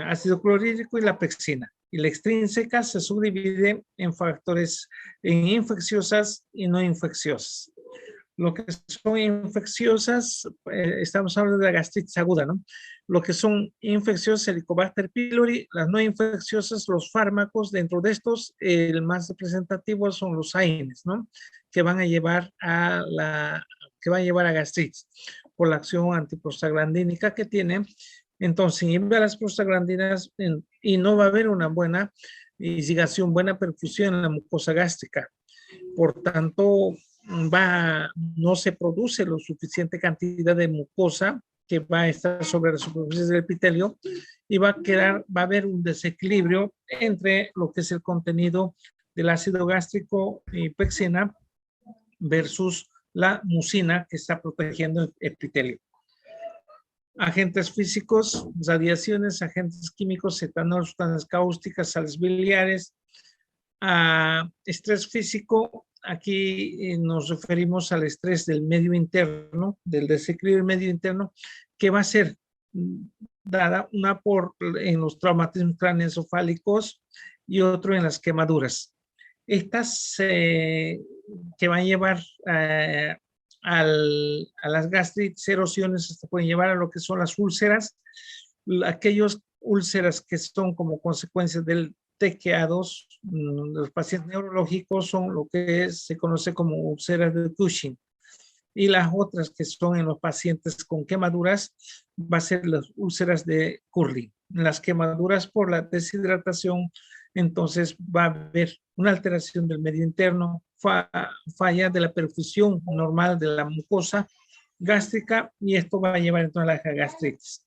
ácido clorhídrico y la pexina. Y la extrínseca se subdivide en factores en infecciosas y no infecciosas. Lo que son infecciosas, estamos hablando de la gastritis aguda, ¿no? Lo que son infecciosas, Helicobacter pylori, las no infecciosas, los fármacos, dentro de estos, el más representativo son los AINES, ¿no? Que van a llevar a gastritis por la acción antiprostaglandínica que tiene. Entonces, inhibe a las prostaglandinas y no va a haber una buena irrigación, buena perfusión en la mucosa gástrica. Por tanto, no se produce lo suficiente cantidad de mucosa que va a estar sobre la superficie del epitelio y va a haber un desequilibrio entre lo que es el contenido del ácido gástrico y pexina versus la mucina que está protegiendo el epitelio. Agentes físicos, radiaciones, agentes químicos, etanol, sustancias cáusticas, sales biliares. Estrés físico, aquí nos referimos al estrés del medio interno, del desequilibrio del medio interno, que va a ser dada una en los traumatismos craneoencefálicos y otro en las quemaduras. Estas que van a llevar a las gastritis, erosiones, hasta pueden llevar a lo que son las úlceras, aquellos úlceras que son como consecuencia del TCA2, los pacientes neurológicos son lo que se conoce como úlceras de Cushing. Y las otras que son en los pacientes con quemaduras, va a ser las úlceras de Curry. Las quemaduras por la deshidratación, entonces va a haber una alteración del medio interno, falla de la perfusión normal de la mucosa gástrica y esto va a llevar entonces a la gastritis.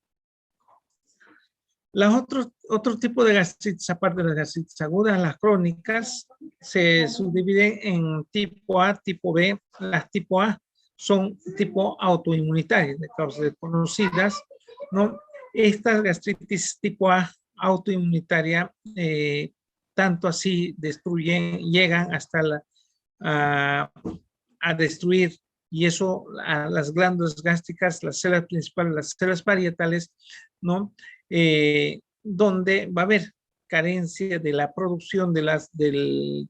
Otro tipo de gastritis, aparte de las gastritis agudas, las crónicas, se subdividen en tipo A, tipo B. Las tipo A son tipo autoinmunitarias, de causas desconocidas, ¿no? Estas gastritis tipo A autoinmunitaria, tanto así llegan hasta a destruir, y eso a las glándulas gástricas, las células principales, las células parietales, ¿no? Donde va a haber carencia de la producción del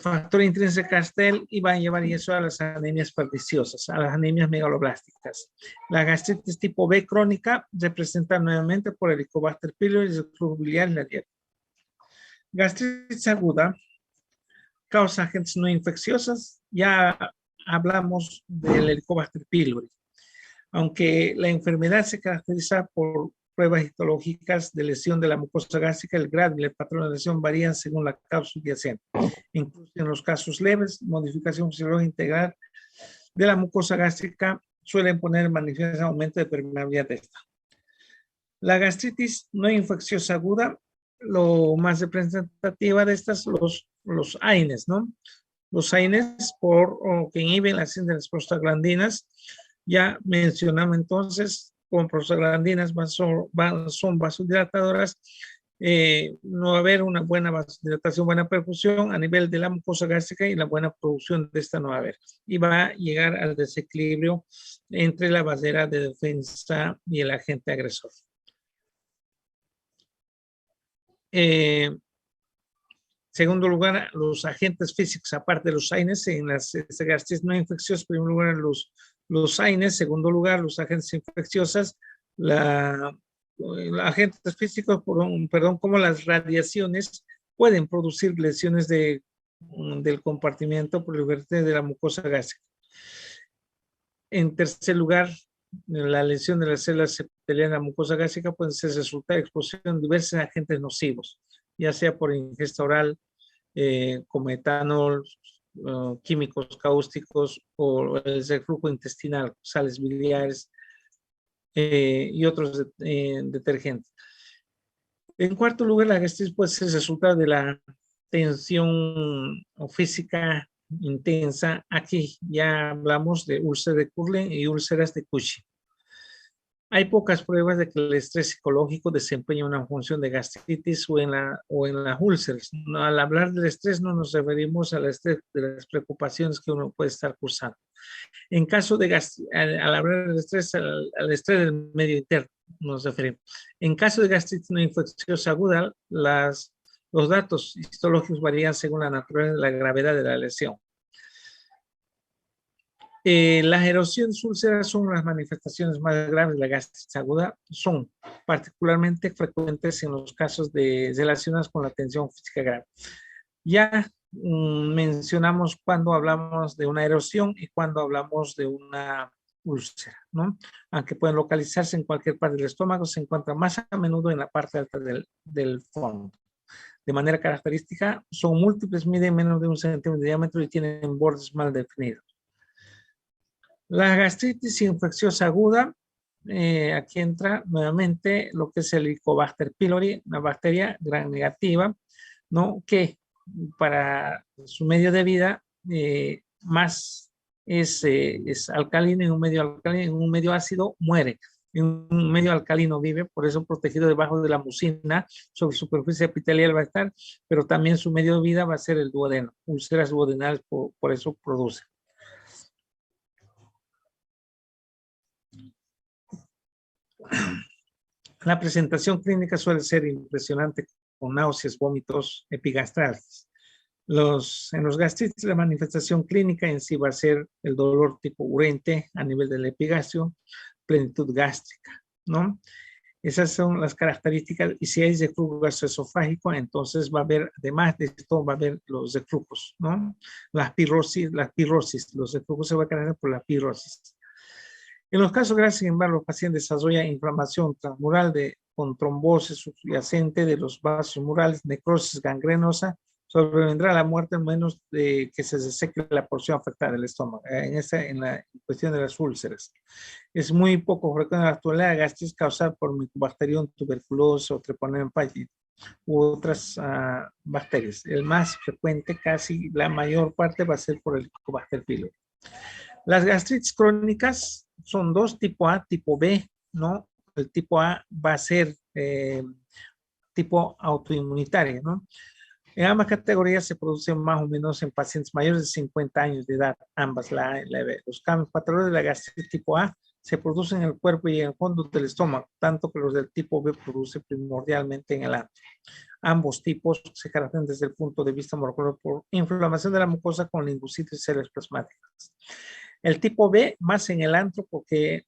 factor intrínseco Castel y va a llevar eso a las anemias perniciosas, a las anemias megaloblásticas. La gastritis tipo B crónica representa nuevamente por el Helicobacter pylori y el flujo biliar en la dieta. Gastritis aguda causa agentes no infecciosas. Ya hablamos del Helicobacter pylori. Aunque la enfermedad se caracteriza por pruebas histológicas de lesión de la mucosa gástrica, el grado y el patrón de lesión varían según la causa subyacente. Incluso en los casos leves, modificación fisiológica integral de la mucosa gástrica suelen poner en manifiesto aumento de permeabilidad de esta. La gastritis no infecciosa aguda, lo más representativa de estas, los AINES, ¿no? Los AINES que inhiben la acción de las prostaglandinas. Ya mencionamos entonces, con prostaglandinas son vasodilatadoras, no va a haber una buena vasodilatación, buena perfusión a nivel de la mucosa gástrica y la buena producción de esta no va a haber. Y va a llegar al desequilibrio entre la barrera de defensa y el agente agresor. Segundo lugar, los agentes físicos, aparte de los AINES, en las gastritis no infecciosas, en primer lugar, los AINES, segundo lugar, los agentes infecciosas, agentes físicos, como las radiaciones, pueden producir lesiones del compartimiento por el vértice de la mucosa gástrica. En tercer lugar, la lesión de las células epiteliales de la mucosa gástrica puede ser resultado de exposición de diversos agentes nocivos, ya sea por ingesta oral, como etanol, químicos cáusticos o el reflujo intestinal, sales biliares y otros detergentes. En cuarto lugar, la gastritis puede ser resultado de la tensión física intensa. Aquí ya hablamos de úlceras de Kurlen y úlceras de Cushing. Hay pocas pruebas de que el estrés psicológico desempeña una función de gastritis o en las úlceras. Al hablar del estrés no nos referimos al estrés de las preocupaciones que uno puede estar cursando. En caso de al hablar del estrés, al estrés del medio interno, nos referimos. En caso de gastritis no infecciosa aguda, los datos histológicos varían según la naturaleza y la gravedad de la lesión. Las erosiones úlceras son las manifestaciones más graves de la gastritis aguda. Son particularmente frecuentes en los casos relacionados con la tensión física grave. Ya mencionamos cuando hablamos de una erosión y cuando hablamos de una úlcera, ¿no? Aunque pueden localizarse en cualquier parte del estómago, se encuentran más a menudo en la parte alta del fondo. De manera característica, son múltiples, miden menos de 1 centímetro de diámetro y tienen bordes mal definidos. La gastritis infecciosa aguda, aquí entra nuevamente lo que es el Helicobacter pylori, una bacteria gram negativa, ¿no? Que para su medio de vida más es alcalino, en un medio alcalino, en un medio ácido muere. En un medio alcalino vive, por eso protegido debajo de la mucina, sobre superficie epitelial va a estar, pero también su medio de vida va a ser el duodeno, úlceras duodenales, por eso produce. La presentación clínica suele ser impresionante con náuseas, vómitos, epigastrales. En los gastritis, la manifestación clínica en sí va a ser el dolor tipo urente a nivel del epigastrio, plenitud gástrica, ¿no? Esas son las características, y si hay reflujo gastroesofágico, entonces va a haber, además de esto, va a haber los reflujos, ¿no? Las pirrosis, los reflujos se van a caracterizar por la pirrosis. En los casos graves, sin embargo, los pacientes desarrollan inflamación transmural con trombosis subyacente de los vasos murales, necrosis gangrenosa, sobrevendrá la muerte en menos de que se deseque la porción afectada del estómago, en la cuestión de las úlceras. Es muy poco frecuente la actualidad la gastritis causada por Mycobacterium tuberculosis o Treponema pallidum u otras bacterias. El más frecuente, casi la mayor parte, va a ser por el Helicobacter pylori. Las gastritis crónicas son dos, tipo A, tipo B, ¿no? El tipo A va a ser tipo autoinmunitaria, ¿no? En ambas categorías se producen más o menos en pacientes mayores de 50 años de edad, ambas, la A y la B. Los cambios patológicos de la gastritis tipo A se producen en el cuerpo y en el fondo del estómago, tanto que los del tipo B producen primordialmente en el antro. Ambos tipos se caracterizan desde el punto de vista molecular por inflamación de la mucosa con linfocitos y células plasmáticas. El tipo B más en el antro porque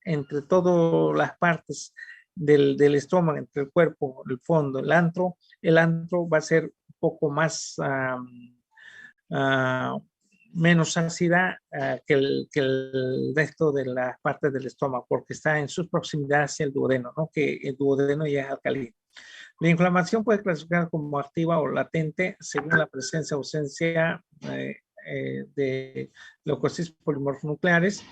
entre todas las partes del estómago, entre el cuerpo, el fondo, el antro va a ser un poco más menos ácida que el resto de las partes del estómago, porque está en su proximidad hacia el duodeno, ¿no? Que el duodeno ya es alcalino. La inflamación puede clasificar como activa o latente según la presencia o ausencia de leucocitos polimorfonucleares.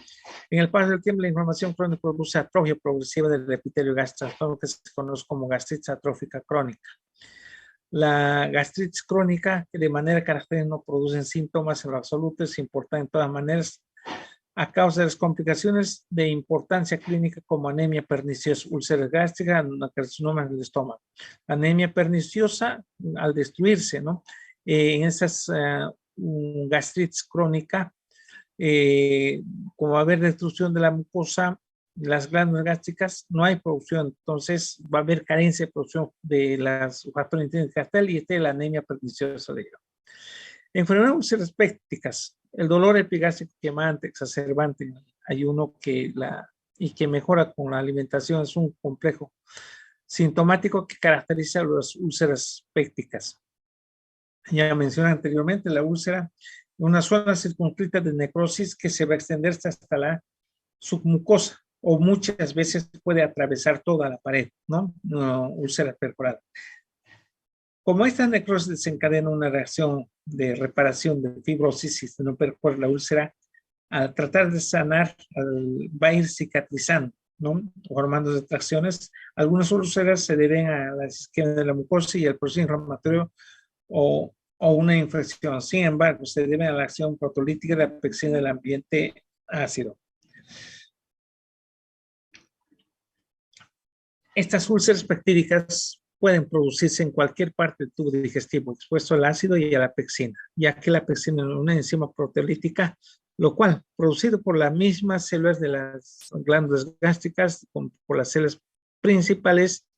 En el paso del tiempo, la inflamación crónica produce atrofia progresiva del epitelio gástrico, que se conoce como gastritis atrófica crónica. La gastritis crónica, que de manera característica no producen síntomas en lo absoluto, es importante de todas maneras a causa de las complicaciones de importancia clínica como anemia perniciosa, úlceras gástricas, carcinoma del estómago. La anemia perniciosa, al destruirse, ¿no? En esas gastritis crónica, como va a haber destrucción de la mucosa, las glándulas gástricas, no hay producción, entonces va a haber carencia de producción de las factores intrínsecos de Castel y la anemia perniciosa de ello. Enfermedades úlceras pépticas, el dolor epigástrico quemante, exacerbante, hay uno que mejora con la alimentación, es un complejo sintomático que caracteriza a las úlceras pépticas. Ya mencioné anteriormente, la úlcera, una zona circunscrita de necrosis que se va a extender hasta la submucosa o muchas veces puede atravesar toda la pared, ¿no? Úlcera perforada. Como esta necrosis desencadena una reacción de reparación de fibrosis y se no perfora la úlcera, al tratar de sanar va a ir cicatrizando, ¿no? Formando retracciones. Algunas úlceras se deben a la isquemia de la mucosa y al proceso inflamatorio o una infección. Sin embargo, se deben a la acción protolítica de la pectina del ambiente ácido. Estas úlceras pectíricas pueden producirse en cualquier parte del tubo digestivo expuesto al ácido y a la pectina, ya que la pectina es una enzima proteolítica lo cual, producido por las mismas células de las glándulas gástricas, por las células principales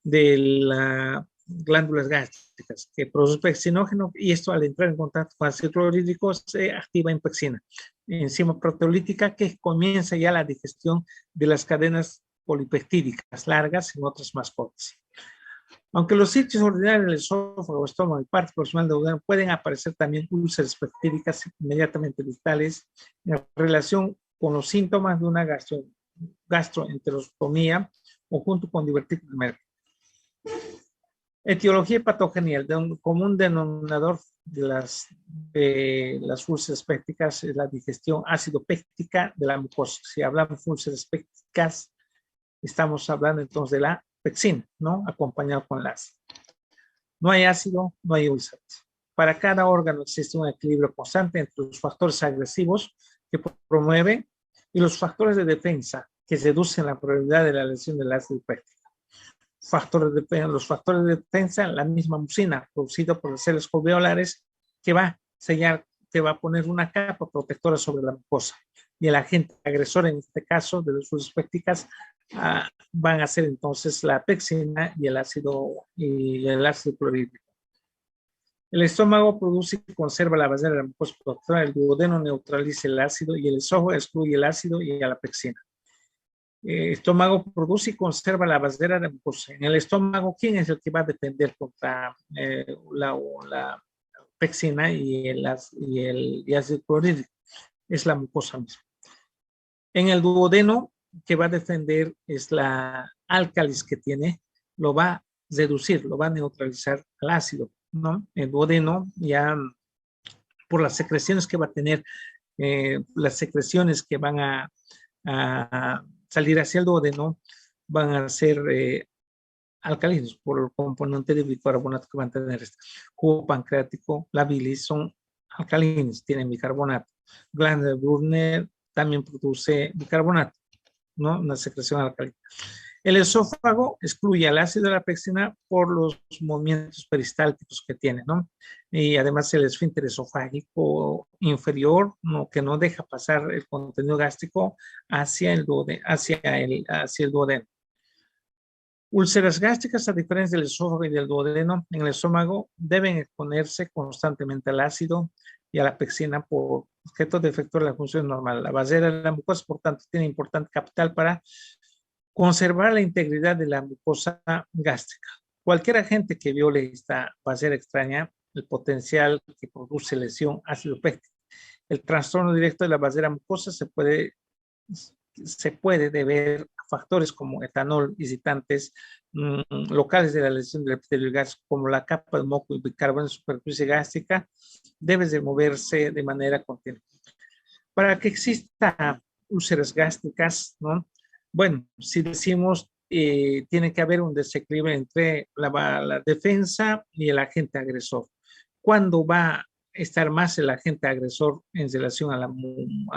de las glándulas gástricas, que produce pexinógeno, y esto al entrar en contacto con ácido clorhídrico se activa en pexina, enzima proteolítica que comienza ya la digestión de las cadenas polipeptídicas largas en otras más cortas. Aunque los sitios ordinarios del esófago, estómago y parte proximal del duodeno pueden aparecer también úlceras peptídicas inmediatamente distales en relación con los síntomas de una gastroenterostomía o junto con diverticulos médicos. Etiología y patogenia. El común denominador de las úlceras pépticas es la digestión ácido péptica de la mucosa. Si hablamos de úlceras pépticas, estamos hablando entonces de la pexina, ¿no? Acompañado con el ácido. No hay ácido, no hay úlceras. Para cada órgano existe un equilibrio constante entre los factores agresivos que promueven y los factores de defensa que reducen la probabilidad de la lesión del ácido péptico. Los factores de defensa, la misma mucina producida por las células alveolares que va a sellar, que va a poner una capa protectora sobre la mucosa. Y el agente agresor, en este caso de las úlceras pépticas, van a ser entonces la pexina y el ácido clorhídrico. El estómago produce y conserva la barrera de la mucosa protectora, el duodeno neutraliza el ácido y el esófago excluye el ácido y a la pexina. El estómago produce y conserva la barrera de la mucosa. En el estómago, ¿quién es el que va a defender contra la pexina y el ácido clorhídrico? Es la mucosa misma. En el duodeno, que va a defender es la álcalis que tiene, lo va a reducir, lo va a neutralizar al ácido, ¿no? El duodeno ya por las secreciones que va a tener, las secreciones que van a salir hacia el duodeno van a ser alcalinos por el componente de bicarbonato que van a tener. Jugo pancreático, la bilis son alcalinos, tienen bicarbonato. Glándula de Brunner también produce bicarbonato, ¿no? Una secreción alcalina. El esófago excluye el ácido de la pexina por los movimientos peristálticos que tiene, ¿no? Y además el esfínter esofágico inferior, ¿no? Que no deja pasar el contenido gástrico hacia el duodeno. Úlceras gástricas, a diferencia del esófago y del duodeno, en el estómago deben exponerse constantemente al ácido y a la pexina por objeto de efectuar la función normal. La barrera de la mucosa, por tanto, tiene importante capital para conservar la integridad de la mucosa gástrica. Cualquier agente que viole esta barrera extraña, el potencial que produce lesión ácido péptica. El trastorno directo de la barrera mucosa se puede deber a factores como etanol, irritantes locales de la lesión del epitelio gástrico, como la capa de moco y bicarbonato en superficie gástrica, debe de moverse de manera continua. Para que exista úlceras gástricas, ¿no? Bueno, si decimos tiene que haber un desequilibrio entre la defensa y el agente agresor. ¿Cuándo va a estar más el agente agresor en relación a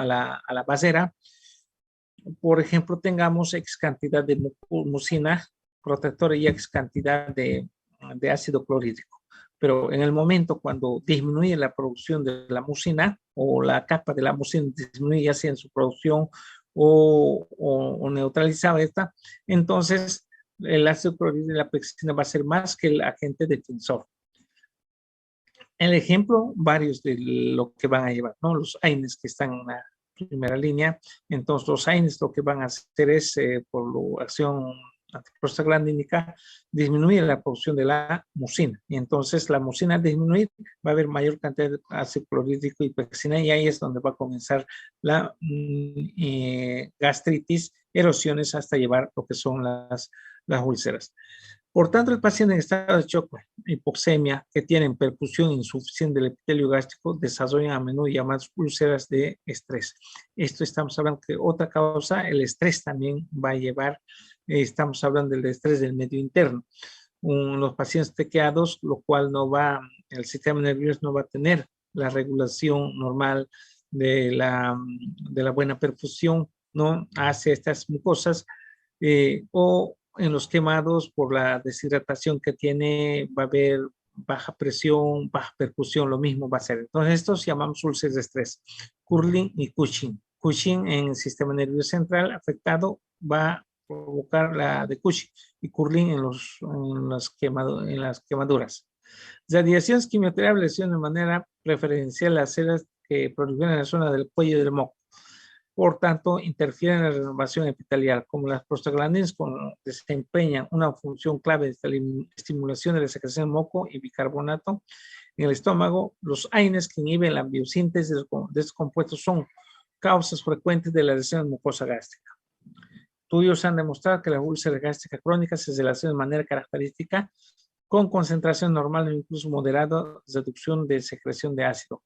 la barrera? Por ejemplo, tengamos X cantidad de mucina protectora y X cantidad de ácido clorhídrico. Pero en el momento cuando disminuye la producción de la mucina o la capa de la mucina disminuye ya sea en su producción o neutralizaba esta, entonces el ácido clorhídrico de la pexina va a ser más que el agente defensor. El ejemplo, varios de lo que van a llevar, ¿no? Los AINES que están en la primera línea. Entonces, los AINES lo que van a hacer es, por la acción antiprostaglandínica, disminuir la producción de la mucina. Y entonces, la mucina al disminuir, va a haber mayor cantidad de ácido clorhídrico y pexina, y ahí es donde va a comenzar la gastritis, erosiones, hasta llevar lo que son las úlceras. Por tanto, el paciente en estado de shock, hipoxemia, que tienen perfusión insuficiente del epitelio gástrico, desarrollan a menudo llamadas úlceras de estrés. Esto estamos hablando que otra causa, el estrés también va a llevar, estamos hablando del estrés del medio interno. Los pacientes tequeados, lo cual el sistema nervioso no va a tener la regulación normal de la buena perfusión, ¿no? Hacia estas mucosas, o en los quemados por la deshidratación que tiene, va a haber baja presión, baja percusión, lo mismo va a ser. Entonces, estos llamamos úlceras de estrés. Curling y Cushing. Cushing en el sistema nervioso central afectado va a provocar la de Cushing y Curling en las quemaduras. Radiaciones quimioterapias lesionan de manera preferencial las células que proliferan en la zona del cuello y del moco. Por tanto, interfieren en la renovación epitelial, como las prostaglandinas desempeñan una función clave de la estimulación de la secreción de moco y bicarbonato en el estómago. Los AINES que inhiben la biosíntesis de estos compuestos son causas frecuentes de la lesión mucosa gástrica. Estudios han demostrado que la úlcera gástrica crónica se relaciona de manera característica con concentración normal o incluso moderada de reducción de secreción de ácido,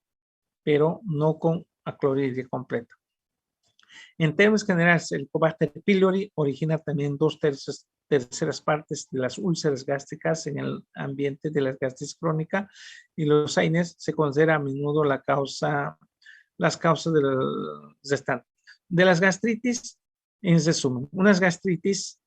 pero no con aclorhidria completa. En términos generales, el Helicobacter pylori origina también 2/3 partes de las úlceras gástricas en el ambiente de la gastritis crónica, y los AINES se considera a menudo las causas de las restantes. De las gastritis, en resumen, unas gastritis,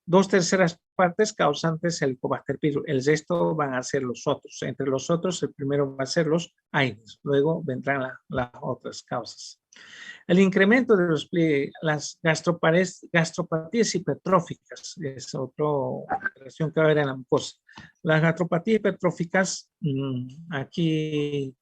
2/3 partes causantes el Helicobacter pylori, el resto van a ser los otros. Entre los otros, el primero va a ser los AINES, luego vendrán las otras causas. El incremento de las gastropatías hipertróficas es otra operación que va a haber en la mucosa. Las gastropatías hipertróficas, aquí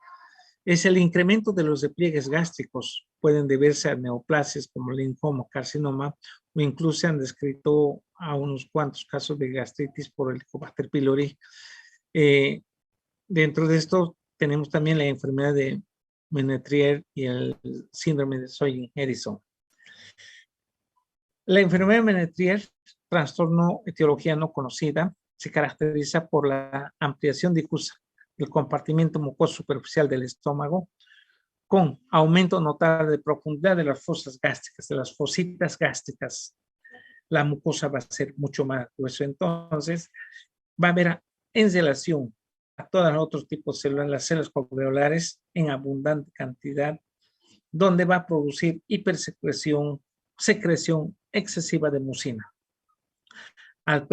es el incremento de los repliegues gástricos. Pueden deberse a neoplasias como linfoma, carcinoma, o incluso se han descrito a unos cuantos casos de gastritis por el Helicobacter pylori. Dentro de esto tenemos también la enfermedad de Menetrier y el síndrome de Sjögren-Eriksson. La enfermedad de Menetrier, trastorno etiología no conocida, se caracteriza por la ampliación difusa del compartimiento mucoso superficial del estómago, con aumento notable de profundidad de las fosas gástricas, de las fositas gástricas. La mucosa va a ser mucho más gruesa. Entonces, va a haber en relación a todos los otros tipos de células, las células alveolares en abundante cantidad, donde va a producir secreción excesiva de mucina. Al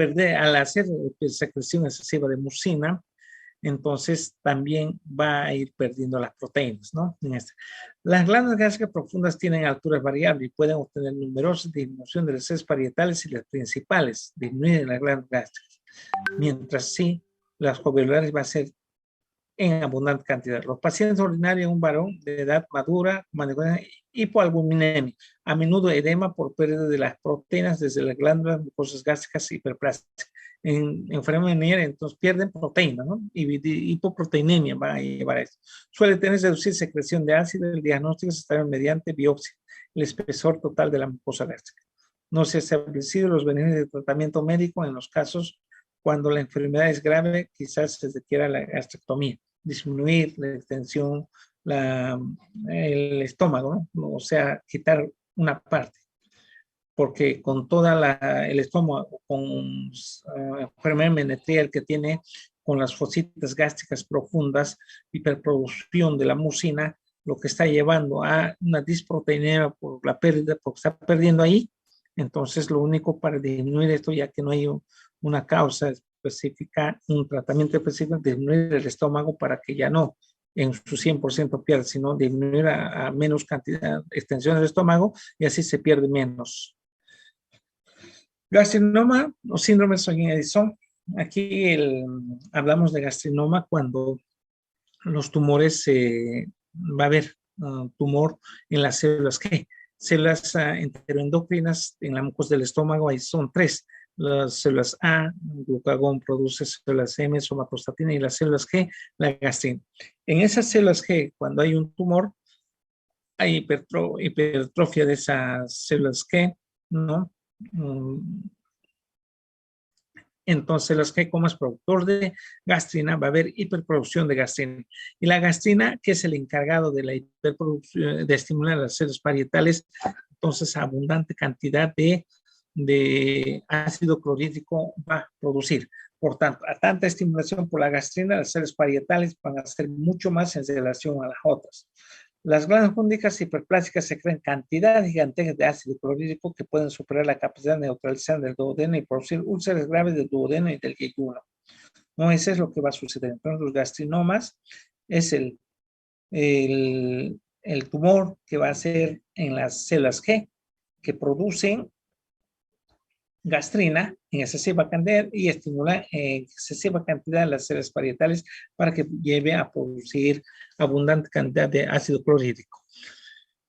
hacer secreción excesiva de mucina, entonces también va a ir perdiendo las proteínas, ¿no? Las glándulas gástricas profundas tienen alturas variables y pueden obtener numerosas disminuciones de las células parietales y las principales, disminuyen las glándulas gástricas, mientras sí, las alveolares va a ser en abundante cantidad. Los pacientes ordinarios, un varón de edad madura, hipoalbuminemia, a menudo edema por pérdida de las proteínas desde las glándulas mucosas gástricas hiperplásticas. En enfermedad venérea, entonces pierden proteína, ¿no? Y hipoproteinemia va a llevar a esto. Suele tener reducir secreción de ácido. El diagnóstico se establece mediante biopsia, el espesor total de la mucosa gástrica. No se ha establecido los beneficios de tratamiento médico en los casos cuando la enfermedad es grave, quizás se requiera la gastrectomía, disminuir la extensión, el estómago, ¿no? O sea, quitar una parte, porque con el estómago, con enfermedad menetrier que tiene, con las fositas gástricas profundas, hiperproducción de la mucina, lo que está llevando a una disproteinemia por la pérdida, porque está perdiendo ahí. Entonces, lo único para disminuir esto, ya que no hay una causa específica, un tratamiento específico, disminuir el estómago para que ya no en su 100% pierda, sino disminuir a menos cantidad, extensión del estómago, y así se pierde menos. Gastrinoma o síndrome de Sjögren-Eriksson. Aquí hablamos de gastrinoma cuando los tumores, va a haber tumor en las células G. Células enteroendocrinas en la mucosa del estómago, ahí son 3. Las células A, glucagón produce células M, somatostatina, y las células G, la gastrina. En esas células G, cuando hay un tumor, hay hipertrofia de esas células G, ¿no? Entonces, las G, como es productor de gastrina, va a haber hiperproducción de gastrina. Y la gastrina, que es el encargado de la hiperproducción, de estimular las células parietales, entonces abundante cantidad de ácido clorhídrico va a producir. Por tanto, a tanta estimulación por la gastrina, las células parietales van a ser mucho más en relación a las otras. Las glándulas púndicas hiperplásticas secretan cantidades gigantescas de ácido clorhídrico que pueden superar la capacidad neutralizante del duodeno y producir úlceras graves del duodeno y del yeyuno. No, ese es lo que va a suceder. Entonces, los gastrinomas es el tumor que va a ser en las células G, que producen gastrina en excesiva cantidad y estimula en excesiva cantidad las células parietales para que lleve a producir abundante cantidad de ácido clorhídrico.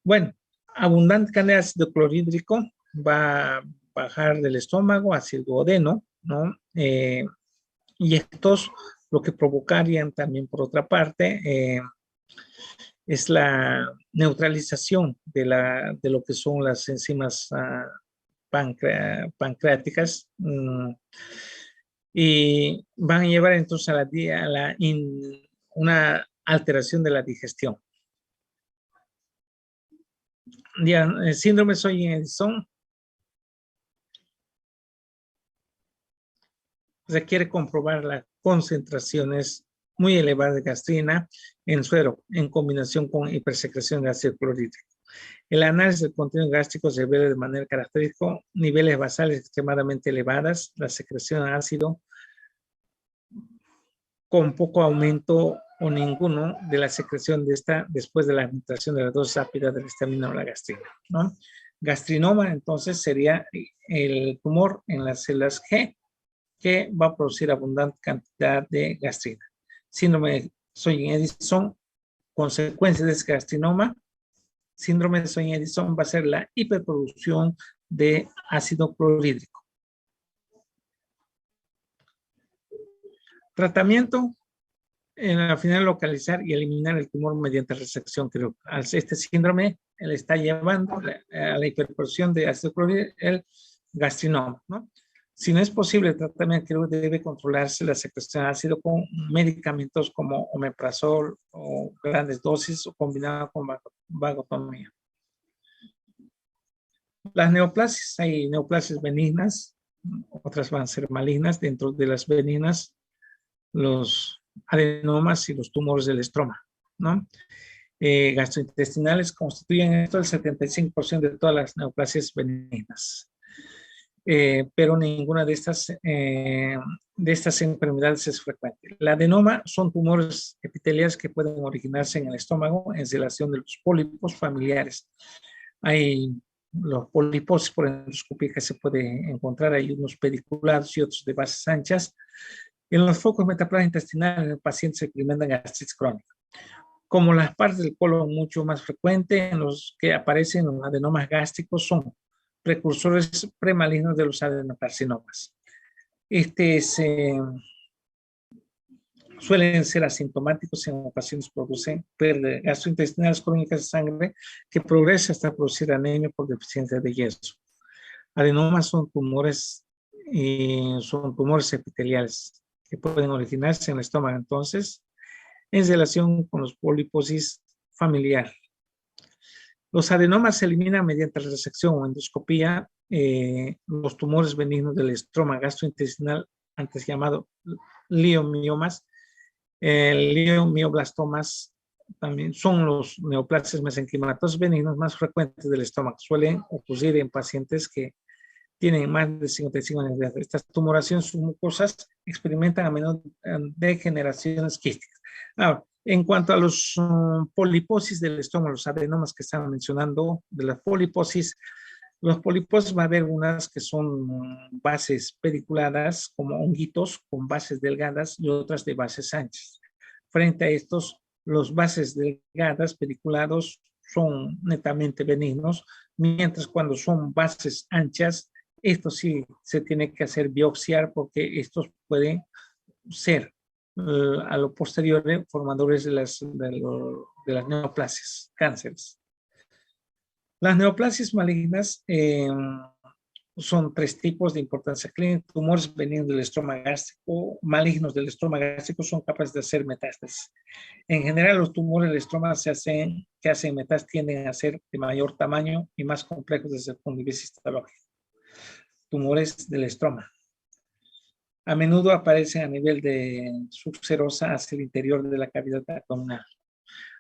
Bueno, abundante cantidad de ácido clorhídrico va a bajar del estómago hacia el duodeno, ¿no? Y estos lo que provocarían también, por otra parte, es la neutralización de lo que son las enzimas pancreáticas y van a llevar entonces a una alteración de la digestión. Ya, el síndrome Soyen-Edison requiere comprobar las concentraciones muy elevadas de gastrina en suero en combinación con hipersecreción de ácido clorhídrico. El análisis del contenido gástrico se ve de manera característica niveles basales extremadamente elevadas, la secreción de ácido con poco aumento o ninguno de la secreción de esta después de la administración de la dosis rápida de la histamina o la gastrina, ¿no? Gastrinoma, entonces, sería el tumor en las células G que va a producir abundante cantidad de gastrina. Síndrome de Soyen-Edison, consecuencias de ese gastrinoma, síndrome de Soyen-Edison va a ser la hiperproducción de ácido clorhídrico. Tratamiento, al final localizar y eliminar el tumor mediante resección quirúrgica. Este síndrome le está llevando a la hiperproducción de ácido clorhídrico, el gastrinoma, ¿no? Si no es posible el tratamiento quirúrgico, debe controlarse la secreción de ácido con medicamentos como omeprazol o grandes dosis o combinado con vagotomía. Las neoplasias, hay neoplasias benignas, otras van a ser malignas. Dentro de las benignas, los adenomas y los tumores del estroma, ¿no? Gastrointestinales constituyen esto el 75% de todas las neoplasias benignas. Pero ninguna de estas enfermedades es frecuente. El adenoma son tumores epiteliales que pueden originarse en el estómago en relación de los pólipos familiares. Hay los poliposis por endoscopía que se puede encontrar, hay unos pediculados y otros de bases anchas. En los focos metaplasia intestinal, en el paciente se experimenta gastritis crónica. Como las partes del colon mucho más frecuentes, en los que aparecen los adenomas gástricos son precursores premalignos de los adenocarcinomas. Suelen ser asintomáticos, en ocasiones producen pérdidas gastrointestinales crónicas de sangre que progresa hasta producir anemia por deficiencia de hierro. Adenomas son tumores epiteliales que pueden originarse en el estómago, entonces, en relación con los poliposis familiar. Los adenomas se eliminan mediante la resección o endoscopía. Los tumores benignos del estroma gastrointestinal, antes llamado liomiomas, liomioblastomas, también son los neoplasias mesenquimatosos benignos más frecuentes del estómago. Suelen ocurrir en pacientes que tienen más de 55 años de edad. Estas tumoraciones submucosas experimentan a menudo degeneraciones quísticas. Ahora, en cuanto a los poliposis del estómago, los adenomas que estaban mencionando, de las poliposis, los poliposis va a haber unas que son bases pediculadas, como honguitos con bases delgadas y otras de bases anchas. Frente a estos, los bases delgadas, pediculados, son netamente benignos, mientras cuando son bases anchas, esto sí se tiene que hacer biopsiar porque estos pueden ser a lo posterior formadores de las neoplasias, cánceres. Las neoplasias malignas son 3 tipos de importancia clínica. Tumores benignos del estroma gástrico, malignos del estroma gástrico son capaces de hacer metástasis. En general, los tumores del estroma que hacen metástasis tienden a ser de mayor tamaño y más complejos desde el punto de vista histológico. Tumores del estroma. A menudo aparecen a nivel de subserosa hacia el interior de la cavidad abdominal,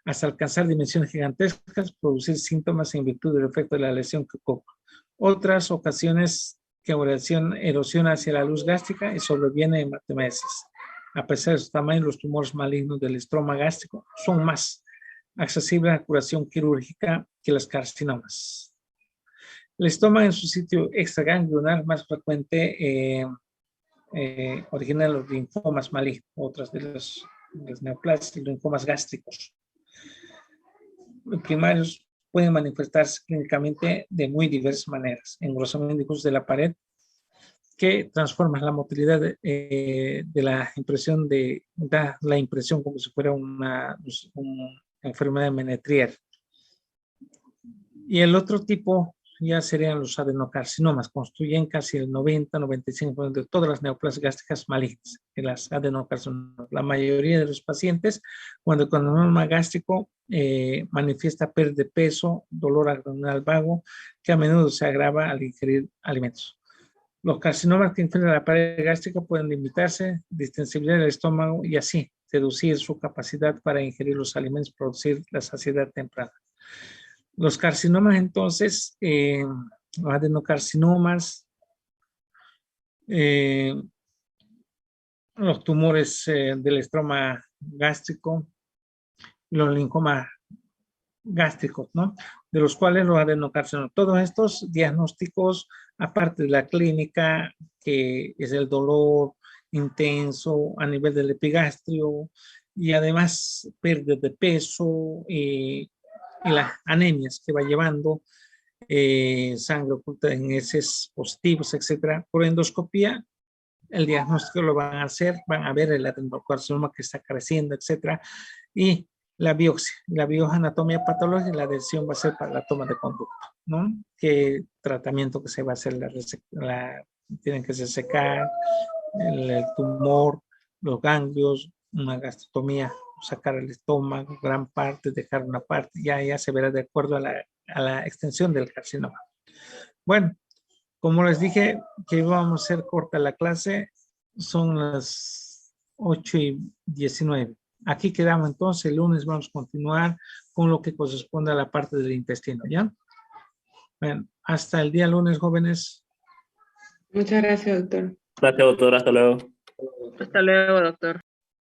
hasta alcanzar dimensiones gigantescas, producir síntomas en virtud del efecto de la lesión que ocupa. Otras ocasiones que erosiona hacia la luz gástrica y sobreviene en meses. A pesar de su tamaño, los tumores malignos del estroma gástrico son más accesibles a la curación quirúrgica que los carcinomas. El estómago en su sitio extraganglionar más frecuente origina los linfomas malignos, otras de los neoplasias, linfomas gástricos. Los primarios pueden manifestarse clínicamente de muy diversas maneras. Engrosamiento difuso de la pared que transforma la motilidad de la impresión, da la impresión como si fuera una enfermedad de Menetrier. Y el otro tipo ya serían los adenocarcinomas, constituyen casi el 90-95% de todas las neoplasias gástricas malignas, en las adenocarcinomas. La mayoría de los pacientes, cuando el carcinoma gástrico manifiesta pérdida de peso, dolor abdominal vago, que a menudo se agrava al ingerir alimentos. Los carcinomas que infiltran la pared gástrica pueden limitarse, distensibilizar el estómago y así reducir su capacidad para ingerir los alimentos, producir la saciedad temprana. Los carcinomas, entonces, los adenocarcinomas, los tumores del estroma gástrico, los linfomas gástricos, ¿no? De los cuales los adenocarcinomas. Todos estos diagnósticos, aparte de la clínica, que es el dolor intenso a nivel del epigastrio, y además pérdida de peso, y las anemias que va llevando, sangre oculta en heces positivos, etcétera. Por endoscopía, el diagnóstico lo van a hacer, van a ver el adenocarcinoma que está creciendo, etcétera, y la biopsia, la bioanatomía patológica, la decisión va a ser para la toma de conducto, ¿no? ¿Qué tratamiento que se va a hacer? Tienen que secar el tumor, los ganglios, una gastrostomía, sacar el estómago, gran parte, dejar una parte, ya se verá de acuerdo a la extensión del carcinoma. Bueno, como les dije que íbamos a hacer corta la clase, son las 8:19. Aquí quedamos entonces, el lunes vamos a continuar con lo que corresponde a la parte del intestino, ¿ya? Bueno, hasta el día lunes, jóvenes. Muchas gracias, doctor. Gracias, doctor. Hasta luego. Hasta luego, doctor.